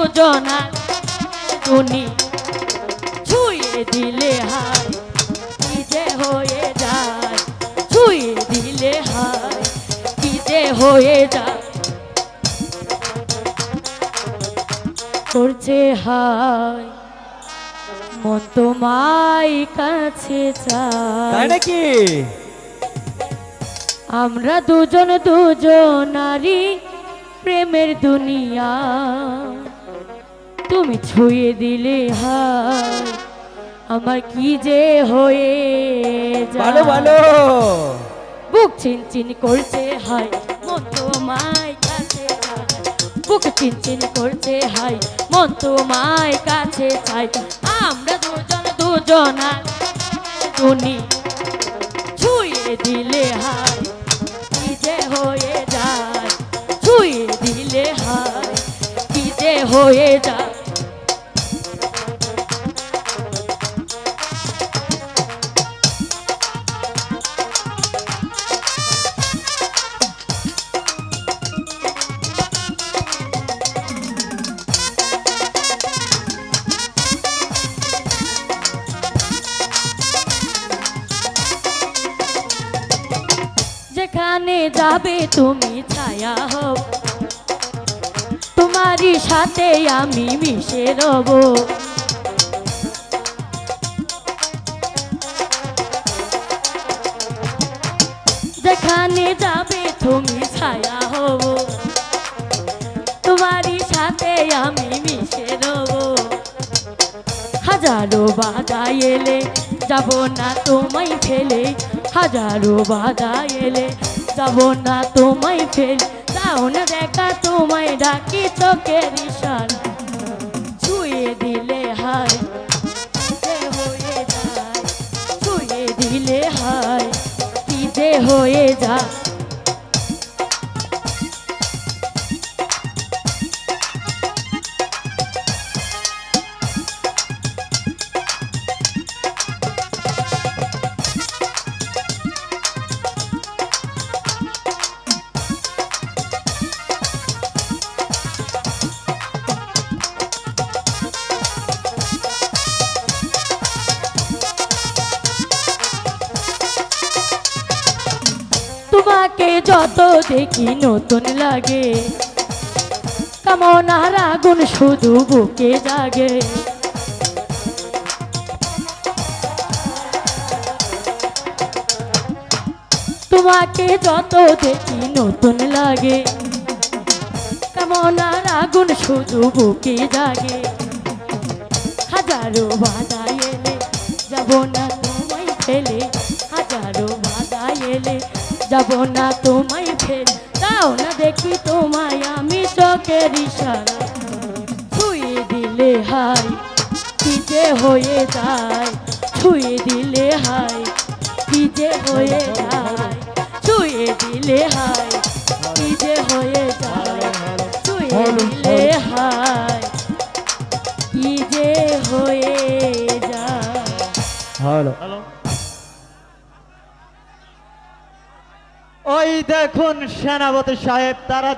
দুজনা তুমি ছুঁয়ে দিলে হায় কি যে হয়ে যায়, ছুঁয়ে দিলে হায় কি যে হয়ে যায়, করছে হায় মন তোমায় কাছে চায় নাকি? আমরা দুজন দুজনারই প্রেমের দুনিয়া, তুমি ছুঁয়ে দিলে হায় আমার কি যে হয়ে ভালো যায়, ভালো বুক চিনচিন করছে হায় মন তোমায় কাছে চায়, বুক চিনচিন করছে হায় মন তোমায় কাছে চাই, আমরা দুজন দুজনা তুমি ছুঁয়ে দিলে হায় কি যে হয়ে যায়, ছুঁয়ে দিলে হায় কি যে হয়ে যায়। যেখানে যাবে তুমি ছায়া হও, তোমারই সাথে আমি মিশে রব, যেখানে যাবে তুমি ছায়া হব, তোমারই সাথে আমি মিশে রব, হাজারো বাধা এলে যাব না তোমায় ফেলে, হাজারো বাধা এলে যাব না তোমায় ফেলে, যাও না দেখা তোমায় ডাকি চোখের ইশারা, ছুঁয়ে দিলে হায় যে হয়ে যায়, ছুঁয়ে দিলে হায় কি যে হয়ে যায়। তোমাকে যত দেখি নতুন লাগে, কামনার আগুন শুধু বুকে জাগে, তোমাকে যত দেখি নতুন লাগে, কামনার আগুন শুধু বুকে জাগে, হাজারো বাধা এলে যাব না তোমায় ফেলে, হাজারো বাধা এলে যাব না তোমায় ফেলে, তাও না দেখি তোমায় আমি চোখের ইশারা, ছুঁয়ে দিলে হায় কি যে হয়ে যায়, ছুঁয়ে দিলে হায় কি যে হয়ে যায়, ছুঁয়ে দিলে হায় কি যে হয়ে যায়, ছুঁয়ে দিলে হায় কি যে হয়ে যায়। হ্যালো ওই দেখুন সেনাপতি সাহেব, তারা